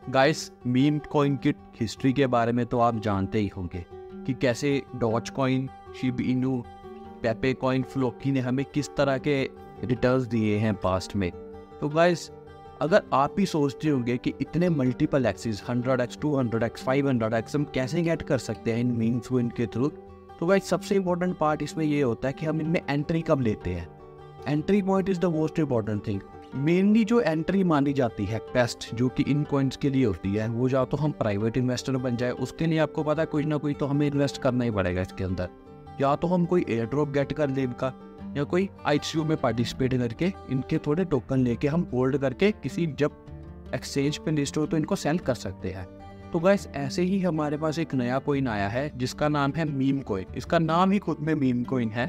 Guys, meme coin की history के बारे में तो आप जानते ही होंगे कि कैसे doge coin, Shiba Inu, पेपे coin, Floki ने हमें किस तरह के रिटर्न्स दिए हैं पास्ट में। तो गाइस, अगर आप भी सोचते होंगे कि इतने multiple access 100x, 200x, 500x हम कैसे गेट कर सकते हैं इन मीम कॉइन के थ्रू, तो गाइस सबसे इम्पोर्टेंट पार्ट इसमें ये होता है कि हम इनमें एंट्री कब लेते हैं। Entry point is the most important thing. Mainly जो एंट्री मानी जाती है बेस्ट, जो कि इन कॉइन्स के लिए होती है, वो या तो हम प्राइवेट इन्वेस्टर बन जाए, उसके लिए आपको पता है कुछ ना कुछ तो हमें इन्वेस्ट करना ही पड़ेगा इसके अंदर, या तो हम कोई एयर ड्रॉप गेट कर ले इनका, या कोई ICO में पार्टिसिपेट करके इनके थोड़े टोकन लेके हम होल्ड करके किसी जब एक्सचेंज पे लिस्ट हो तो इनको सेल कर सकते हैं। तो गाइस, ऐसे ही हमारे पास एक नया कॉइन आया है जिसका नाम है मीम कॉइन। इसका नाम ही खुद में मीम कॉइन है,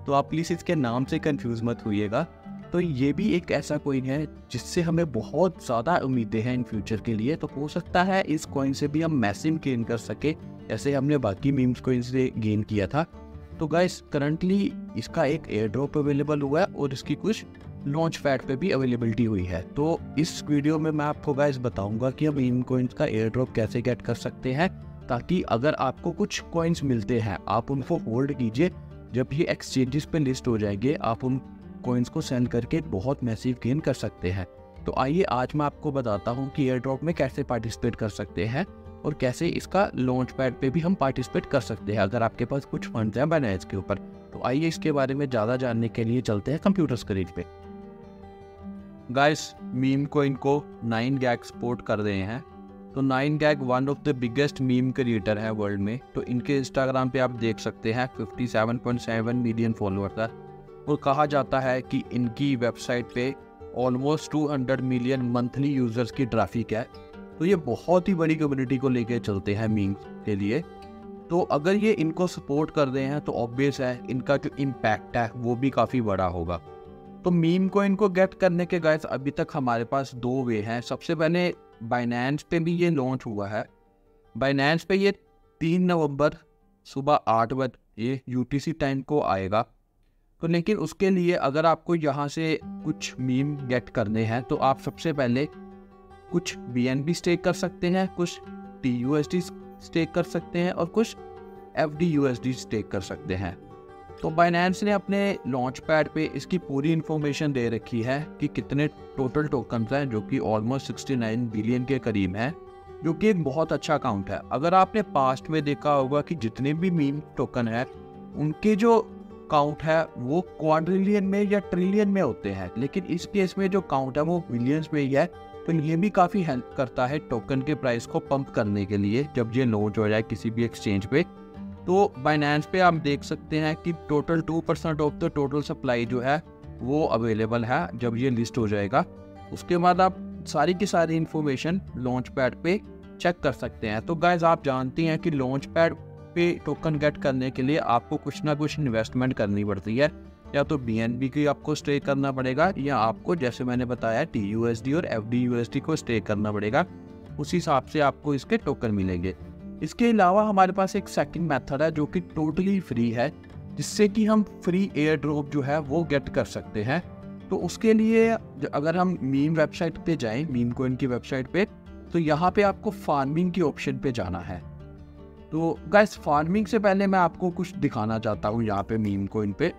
तो आप प्लीज़ इसके नाम से कंफ्यूज मत होइएगा। तो ये भी एक ऐसा कॉइन है जिससे हमें बहुत ज़्यादा उम्मीदें हैं इन फ्यूचर के लिए। तो हो सकता है इस कॉइन से भी हम मैसिव गेन कर सके, जैसे हमने बाकी मीम्स कॉइन से गेन किया था। तो गाइस, करंटली इसका एक एयर ड्रॉप अवेलेबल हुआ है और इसकी कुछ लॉन्च पैड पे भी अवेलेबिलिटी हुई है। तो इस वीडियो में मैं आपको गाइस बताऊंगा कि हम मीम कॉइन्स का एयर ड्रॉप कैसे गेट कर सकते हैं, ताकि अगर आपको कुछ कॉइन्स मिलते हैं आप उनको होल्ड कीजिए। जब ये एक्सचेंजेस पे लिस्ट हो जाएंगे आप उन कॉइन्स को सेल करके बहुत मैसिव गेन कर सकते हैं। तो आइए आज मैं आपको बताता हूँ कि एयर ड्रॉप में कैसे पार्टिसिपेट कर सकते हैं और कैसे इसका लॉन्च पैड पे भी हम पार्टिसिपेट कर सकते हैं अगर आपके पास कुछ फंड्स हैं बाइनेंस के ऊपर। तो आइए इसके बारे में ज़्यादा जानने के लिए चलते हैं कंप्यूटर स्क्रीन पे। गाइस, मीम कॉइन को 9gag सपोर्ट कर रहे हैं। तो 9gag one of the biggest meme creator है वर्ल्ड में। तो इनके इंस्टाग्राम पे आप देख सकते हैं 57.7 मिलियन फॉलोअर्स है, और कहा जाता है कि इनकी वेबसाइट पे ऑलमोस्ट 200 मिलियन मंथली यूजर्स की ट्रैफिक है। तो ये बहुत ही बड़ी कम्युनिटी को लेके चलते हैं मीम्स के लिए। तो अगर ये इनको सपोर्ट कर रहे हैं तो ऑब्वियस है इनका जो इम्पैक्ट है वो भी काफ़ी बड़ा होगा। तो मीम को इनको गेट करने के गाइस अभी तक हमारे पास दो वे हैं। सबसे पहले बाइनेंस पे भी ये लॉन्च हुआ है। बाइनेंस पे ये 3 नवंबर सुबह 8 बजे UTC टाइम को आएगा। तो लेकिन उसके लिए अगर आपको यहाँ से कुछ मीम गेट करने हैं तो आप सबसे पहले कुछ BNB स्टेक कर सकते हैं, कुछ TUSD स्टेक कर सकते हैं और कुछ FDUSD स्टेक कर सकते हैं। तो बाइनेंस ने अपने लॉन्च पैड पे इसकी पूरी इन्फॉर्मेशन दे रखी है कि कितने टोटल टोकन्स हैं, जो कि ऑलमोस्ट 69 बिलियन के करीब हैं, जो कि एक बहुत अच्छा अकाउंट है। अगर आपने पास्ट में देखा होगा कि जितने भी मीम टोकन है उनके जो काउंट है वो क्वाड्रिलियन में या ट्रिलियन में होते हैं, लेकिन इस केस में जो काउंट है वो बिलियंस में ही है। तो ये भी काफ़ी हेल्प करता है टोकन के प्राइस को पंप करने के लिए जब ये लॉन्च हो जाए किसी भी एक्सचेंज पे। तो बाइनेंस पे आप देख सकते हैं कि total 2% of the total supply जो है वो अवेलेबल है जब ये लिस्ट हो जाएगा। उसके बाद आप सारी की सारी इन्फॉर्मेशन लॉन्च पैड पे चेक कर सकते हैं। तो गाइस, आप जानती हैं कि लॉन्च पैड पे टोकन गेट करने के लिए आपको कुछ ना कुछ इन्वेस्टमेंट करनी पड़ती है, या तो BNB की आपको स्टेक करना पड़ेगा, या आपको जैसे मैंने बताया TUSD और FDUSD को स्टेक करना पड़ेगा। उस हिसाब से आपको इसके टोकन मिलेंगे। इसके अलावा हमारे पास एक सेकंड मेथड है जो कि टोटली फ्री है, जिससे कि हम फ्री एयर ड्रॉप जो है वो गेट कर सकते हैं। तो उसके लिए अगर हम मीम वेबसाइट पे जाएं, मीम कॉइन की वेबसाइट पे, तो यहाँ पे आपको फार्मिंग की ऑप्शन पे जाना है। तो गाइस, फार्मिंग से पहले मैं आपको कुछ दिखाना चाहता हूँ यहाँ पे मीम कॉइन पे।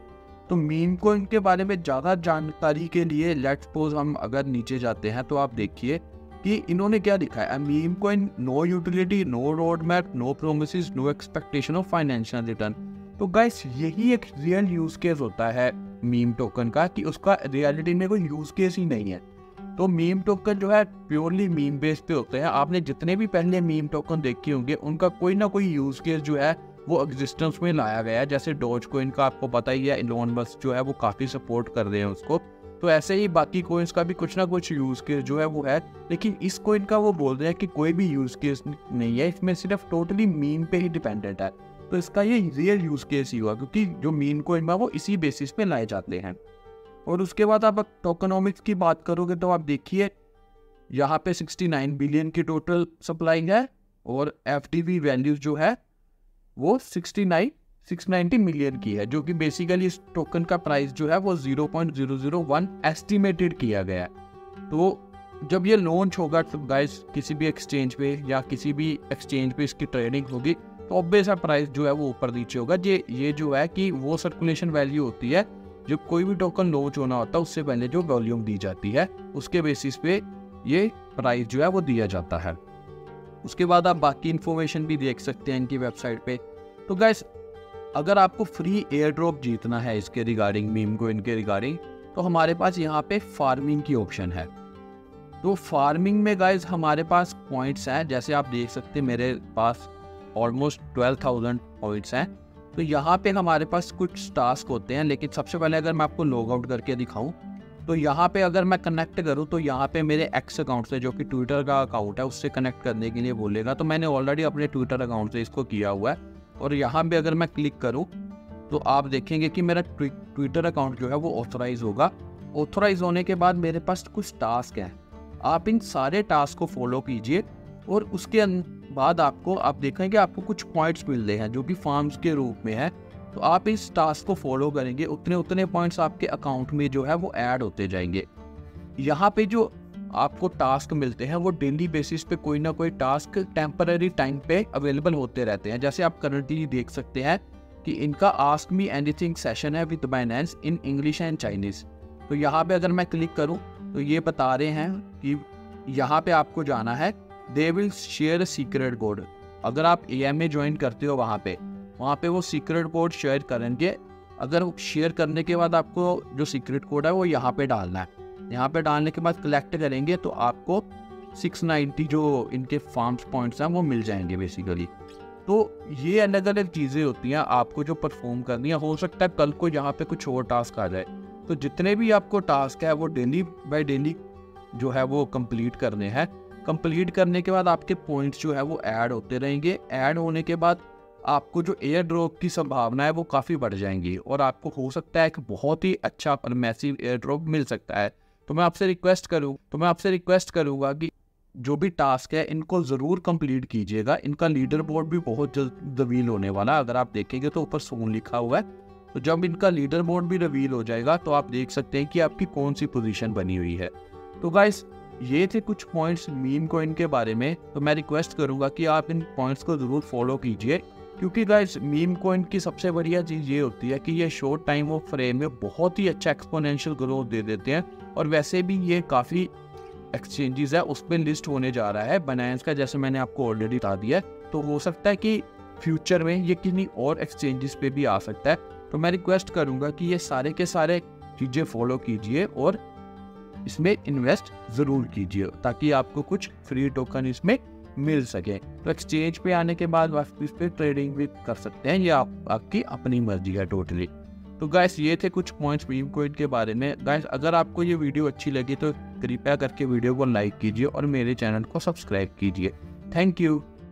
तो मीम कॉइन के बारे में ज़्यादा जानकारी के लिए लेट्स सपोज हम अगर नीचे जाते हैं तो आप देखिए कि इन्होंने क्या लिखा है। Meme coin no utility, no road map, no promises, no expectation of financial return. तो गाइस, यही एक रियल यूज केस होता है मीम टोकन का, कि उसका रियलिटी में कोई यूज केस ही नहीं है। तो मीम टोकन जो है प्योरली मीम बेस पे होते हैं। आपने जितने भी पहले मीम टोकन देखे होंगे उनका कोई ना कोई यूज केस जो है वो एग्जिस्टेंस में लाया गया है। जैसे डॉज कॉइन का आपको पता ही है, इलोन मस्क जो है वो काफ़ी सपोर्ट कर रहे हैं उसको। तो ऐसे ही बाकी कॉइन्स का भी कुछ ना कुछ यूज़ केस जो है वो है, लेकिन इस कॉइन का वो बोल रहे हैं कि कोई भी यूज़ केस नहीं है, इसमें सिर्फ टोटली मीम पे ही डिपेंडेंट है। तो इसका ये रियल यूज़ केस ही हुआ, क्योंकि जो मीम कॉइन है वो इसी बेसिस पे लाए जाते हैं। और उसके बाद आप टोकनोमिक्स की बात करोगे तो आप देखिए यहाँ पे 69 बिलियन की टोटल सप्लाई है, और FDV वैल्यूज जो है वो 690 मिलियन की है, जो कि बेसिकली इस टोकन का प्राइस जो है वो 0.001 एस्टिमेटेड किया गया है। तो जब ये लॉन्च होगा तो गाइस किसी भी एक्सचेंज पे या किसी भी एक्सचेंज पे इसकी ट्रेडिंग होगी तो ऑब्वियस है प्राइस जो है वो ऊपर नीचे होगा। ये जो है कि वो सर्कुलेशन वैल्यू होती है, जब कोई भी टोकन लॉन्च होना होता है उससे पहले जो वॉल्यूम दी जाती है उसके बेसिस पे ये प्राइस जो है वो दिया जाता है। उसके बाद आप बाकी इन्फॉर्मेशन भी देख सकते हैं इनकी वेबसाइट पे। तो गाइस अगर आपको फ्री एयर ड्रॉप जीतना है इसके रिगार्डिंग, मीम कोइन के रिगार्डिंग, तो हमारे पास यहाँ पे फार्मिंग की ऑप्शन है। तो फार्मिंग में गाइस हमारे पास पॉइंट्स हैं, जैसे आप देख सकते हैं मेरे पास ऑलमोस्ट 12,000 पॉइंट्स हैं। तो यहाँ पे हमारे पास कुछ टास्क होते हैं, लेकिन सबसे पहले अगर मैं आपको लॉग आउट करके दिखाऊं तो यहाँ पे अगर मैं कनेक्ट करूँ तो यहाँ पे मेरे एक्स अकाउंट से, जो कि ट्विटर का अकाउंट है, उससे कनेक्ट करने के लिए बोलेगा। तो मैंने ऑलरेडी अपने ट्विटर अकाउंट से इसको किया हुआ है और यहाँ पे अगर मैं क्लिक करूँ तो आप देखेंगे कि मेरा ट्विटर अकाउंट जो है वो ऑथराइज होगा। ऑथराइज होने के बाद मेरे पास कुछ टास्क हैं, आप इन सारे टास्क को फॉलो कीजिए और उसके बाद आप देखेंगे आपको कुछ पॉइंट्स मिल रहे हैं जो कि फार्म्स के रूप में है। तो आप इस टास्क को फॉलो करेंगे, उतने पॉइंट्स आपके अकाउंट में जो है वो ऐड होते जाएंगे। यहाँ पे जो आपको टास्क मिलते हैं वो डेली बेसिस पे कोई ना कोई टास्क टेम्पररी टाइम पे अवेलेबल होते रहते हैं। जैसे आप करंटली देख सकते हैं कि इनका आस्क मी एनीथिंग सेशन है with Binance in English and Chinese. तो यहाँ पे अगर मैं क्लिक करूँ तो ये बता रहे हैं कि यहाँ पे आपको जाना है, they will share secret code. अगर आप AMA ज्वाइन करते हो वहाँ पे वो सीक्रेट कोड शेयर करेंगे। अगर शेयर करने के बाद आपको जो सीक्रेट कोड है वो यहाँ पे डालना है। यहाँ पे डालने के बाद कलेक्ट करेंगे तो आपको 690 जो इनके फार्म्स पॉइंट्स हैं वो मिल जाएंगे बेसिकली। तो ये अलग अलग चीज़ें होती हैं आपको जो परफॉर्म करनी है। हो सकता है कल को यहाँ पे कुछ और टास्क आ जाए। तो जितने भी आपको टास्क है वो डेली बाय डेली जो है वो कंप्लीट करने हैं। कंप्लीट करने के बाद आपके पॉइंट्स जो है वो ऐड होते रहेंगे। ऐड होने के बाद आपको जो एयर ड्रॉप की संभावना है वो काफ़ी बढ़ जाएंगी और आपको हो सकता है कि बहुत ही अच्छा और मैसिव एयर ड्रॉप मिल सकता है। तो मैं आपसे रिक्वेस्ट करूँगा कि जो भी टास्क है इनको ज़रूर कंप्लीट कीजिएगा। इनका लीडर बोर्ड भी बहुत जल्द रिवील होने वाला है। अगर आप देखेंगे तो ऊपर सोन लिखा हुआ है। तो जब इनका लीडर बोर्ड भी रिवील हो जाएगा तो आप देख सकते हैं कि आपकी कौन सी पोजीशन बनी हुई है। तो गाइस ये थे कुछ पॉइंट्स मीम कॉइन के बारे में। तो मैं रिक्वेस्ट करूंगा कि आप इन पॉइंट्स को ज़रूर फॉलो कीजिए, क्योंकि गाइस मीम कॉइन की सबसे बढ़िया चीज़ ये होती है कि ये शॉर्ट टाइम ऑफ फ्रेम में बहुत ही अच्छा एक्सपोनेंशियल ग्रोथ दे देते हैं। और वैसे भी ये काफ़ी एक्सचेंजेस है उस पर लिस्ट होने जा रहा है बाइनेंस का, जैसे मैंने आपको ऑलरेडी बता दिया है। तो हो सकता है कि फ्यूचर में ये किन्हीं और एक्सचेंजेस पे भी आ सकता है। तो मैं रिक्वेस्ट करूंगा कि ये सारे के सारे चीज़ें फॉलो कीजिए और इसमें इन्वेस्ट ज़रूर कीजिए ताकि आपको कुछ फ्री टोकन इसमें मिल सके। तो एक्सचेंज पे आने के बाद आप इस पर ट्रेडिंग भी कर सकते हैं, ये आपकी अपनी मर्जी है टोटली। तो गाइस ये थे कुछ पॉइंट्स मीम कॉइन के बारे में। गाइस अगर आपको ये वीडियो अच्छी लगी तो कृपया करके वीडियो को लाइक कीजिए और मेरे चैनल को सब्सक्राइब कीजिए। Thank you.